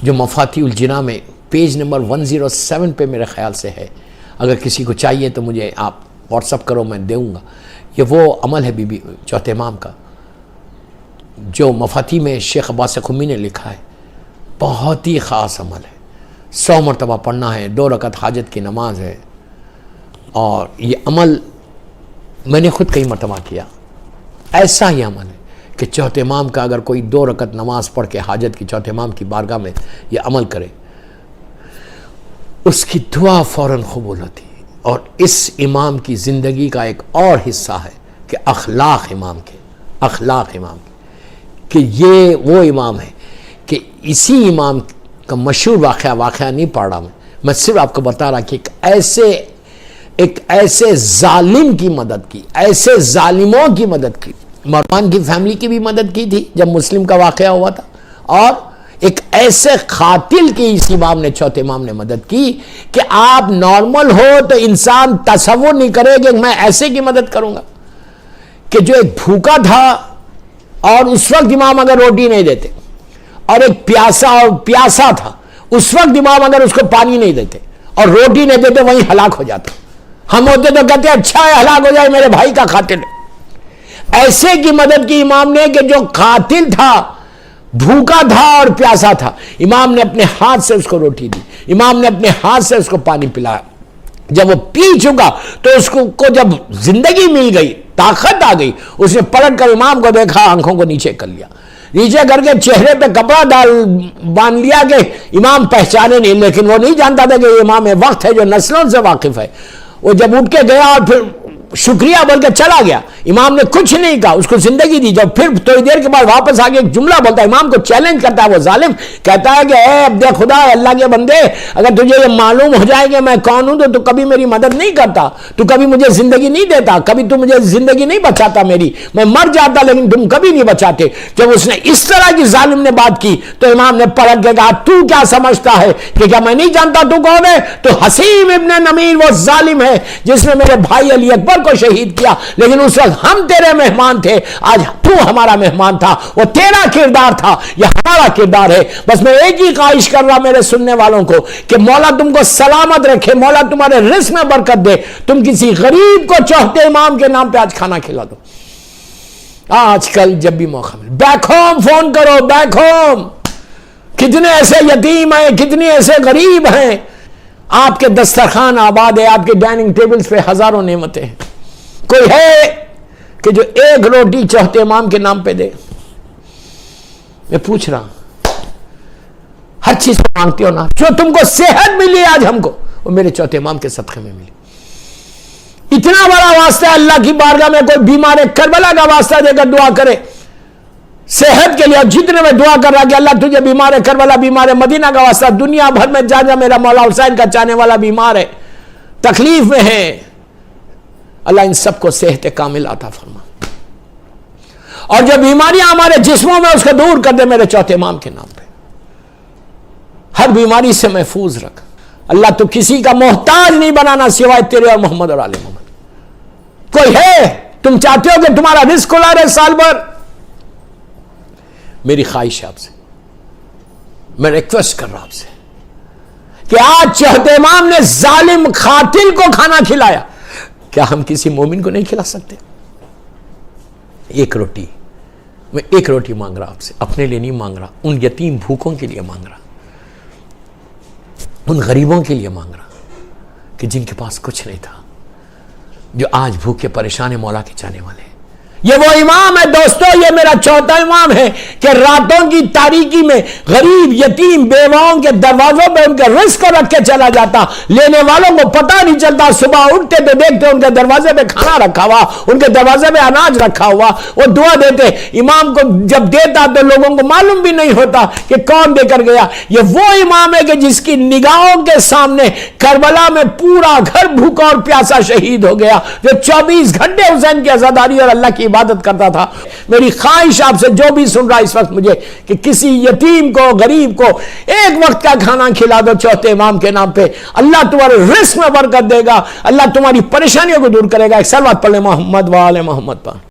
جو مفاتیح الجناح میں page number 107 پہ میرے خیال سے ہے، اگر کسی کو چاہیے تو مجھے آپ واٹس اپ کرو، میں دوں گا۔ یہ وہ عمل ہے بی بی چوتھے امام کا جو مفاتیح میں شیخ عباس قمی نے لکھا ہے، بہت ہی خاص عمل ہے، 100 مرتبہ پڑھنا ہے، 2 رکعت حاجت کی نماز ہے، اور یہ عمل میں نے خود کئی مرتبہ کیا۔ ایسا ہی عمل ہے کہ چوتھے امام کا اگر کوئی 2 رکعت نماز پڑھ کے حاجت کی چوتھے امام کی بارگاہ میں یہ عمل کرے، اس کی دعا فوراً قبول ہوتی ہے۔ اور اس امام کی زندگی کا ایک اور حصہ ہے کہ اخلاق امام کے، کہ یہ وہ امام ہے کہ اسی امام کا مشہور واقعہ نہیں پڑھ رہا میں صرف آپ کو بتا رہا کہ ایک ایسے ظالم کی مدد کی، ایسے ظالموں کی مدد کی۔ مروان کی فیملی کی بھی مدد کی تھی جب مسلم کا واقعہ ہوا تھا، اور ایک ایسے قاتل کی اس امام نے، چوتھے امام نے مدد کی کہ آپ نارمل ہو تو انسان تصور نہیں کرے کہ میں ایسے کی مدد کروں گا، کہ جو ایک بھوکا تھا اور اس وقت امام اگر روٹی نہیں دیتے، اور ایک پیاسا تھا، اس وقت امام اگر اس کو پانی نہیں دیتے اور روٹی نہیں دیتے، وہیں ہلاک ہو جاتا۔ ہم ہوتے تو کہتے اچھا ہے ہلاک ہو جائے، میرے بھائی کا قاتل ہے۔ ایسے کی مدد کی امام نے کہ جو قاتل تھا، بھوکا تھا اور پیاسا تھا، امام نے اپنے ہاتھ سے اس کو روٹی دی، امام نے اپنے ہاتھ سے اس کو پانی پلایا۔ جب وہ پی چکا تو اس کو جب زندگی مل گئی، طاقت آ گئی، اس نے پلٹ کر امام کو دیکھا، آنکھوں کو نیچے کر لیا، نیچے کر کے چہرے پہ کپڑا باندھ لیا کہ امام پہچانے نہیں، لیکن وہ نہیں جانتا تھا کہ یہ امام وقت ہے جو نسلوں سے واقف ہے۔ وہ جب اٹھ کے گیا اور پھر شکریہ بول کے چلا گیا، امام نے کچھ نہیں کہا، اس کو زندگی دی۔ جب پھر تھوڑی دیر کے بعد واپس آ کے ایک جملہ بولتا ہے، امام کو چیلنج کرتا ہے وہ ظالم، کہتا ہے کہ اے عبد خدا، اللہ کے بندے، اگر تجھے یہ معلوم ہو جائے کہ میں کون ہوں تو کبھی میری مدد نہیں کرتا، تو کبھی مجھے زندگی نہیں دیتا، کبھی تو مجھے زندگی نہیں بچاتا میری، میں مر جاتا لیکن تم کبھی نہیں بچاتے۔ جب اس نے اس طرح کی ظالم نے بات کی تو امام نے پلٹ کے کہا، تو کیا سمجھتا ہے کہ کیا میں نہیں جانتا تو کون ہے؟ تو حسیم ابن نمیر وہ ظالم ہے جس نے میرے بھائی علی اکبر کو شہید کیا، لیکن اس وقت ہم تیرے مہمان تھے، آج تو ہمارا مہمان تھا، وہ تیرا کردار تھا، یہ ہمارا کردار ہے۔ بس میں ایک ہی خواہش کر رہا میرے سننے والوں کو کہ مولا تم کو سلامت رکھے، مولا تمہارے رزق میں برکت دے، تم کسی غریب کو چوتھے امام کے نام پہ آج کھانا کھلا دو۔ آج کل جب بھی موقع ملے بیک ہوم فون کرو، بیک ہوم، کتنے ایسے یتیم ہیں، کتنے ایسے غریب ہیں، آپ کے دسترخوان آباد ہے، آپ کے ڈائننگ ٹیبلز پہ ہزاروں نعمتیں ہیں، کوئی ہے کہ جو ایک روٹی چوتھے امام کے نام پہ دے؟ میں پوچھ رہا ہوں، ہر چیز کو مانگتے ہو نا، جو تم کو صحت ملی آج ہم کو، وہ میرے چوتھے امام کے صدقے میں ملی۔ اتنا بڑا واسطہ ہے اللہ کی بارگاہ میں، کوئی بیمار کربلا کا واسطہ دے کر دعا کرے صحت کے لیے، جتنے میں دعا کر رہا کہ اللہ تجھے بیمار کربلا، بیمار مدینہ کا واسطہ، دنیا بھر میں جا جا میرا مولا حسین کا چاہنے والا بیمار ہے، تکلیف میں ہے، اللہ ان سب کو صحت کامل عطا فرما، اور جو بیماریاں ہمارے جسموں میں اس کو دور کر دے میرے چوتھے امام کے نام پہ، ہر بیماری سے محفوظ رکھ اللہ۔ تو کسی کا محتاج نہیں بنانا سوائے تیرے اور محمد اور آل محمد۔ کوئی ہے تم چاہتے ہو کہ تمہارا رزق کھلا رہے سال بھر؟ میری خواہش ہے آپ سے، میں ریکویسٹ کر رہا ہوں آپ سے کہ آج چوتھے امام نے ظالم قاتل کو کھانا کھلایا، کیا ہم کسی مومن کو نہیں کھلا سکتے؟ ایک روٹی، میں ایک روٹی مانگ رہا آپ سے، اپنے لیے نہیں مانگ رہا، ان یتیم بھوکوں کے لیے مانگ رہا، ان غریبوں کے لیے مانگ رہا کہ جن کے پاس کچھ نہیں تھا، جو آج بھوکے پریشان مولا کے چاہنے والے ہیں۔ یہ وہ امام ہے دوستو، یہ میرا چوتھا امام ہے کہ راتوں کی تاریکی میں غریب یتیم بیواؤں کے دروازوں پہ ان کے رزق رکھ کے چلا جاتا، لینے والوں کو پتہ نہیں چلتا، صبح اٹھتے تو دیکھتے ان کے دروازے پہ کھانا رکھا ہوا، ان کے دروازے پہ اناج رکھا ہوا، وہ دعا دیتے، امام کو جب دیتا تو لوگوں کو معلوم بھی نہیں ہوتا کہ کون دے کر گیا۔ یہ وہ امام ہے کہ جس کی نگاہوں کے سامنے کربلا میں پورا گھر بھوکا اور پیاسا شہید ہو گیا، جو 24 گھنٹے حسین کی عزاداری اور اللہ کی عبادت کرتا تھا۔ میری خواہش آپ سے جو بھی سن رہا اس وقت مجھے کہ کسی یتیم کو، غریب کو ایک وقت کا کھانا کھلا دو چوتھے امام کے نام پہ، اللہ تمہارے رزق میں برکت دے گا، اللہ تمہاری پریشانیوں کو دور کرے گا۔ ایک صلوات پڑھ لیں محمد و آل محمد پر۔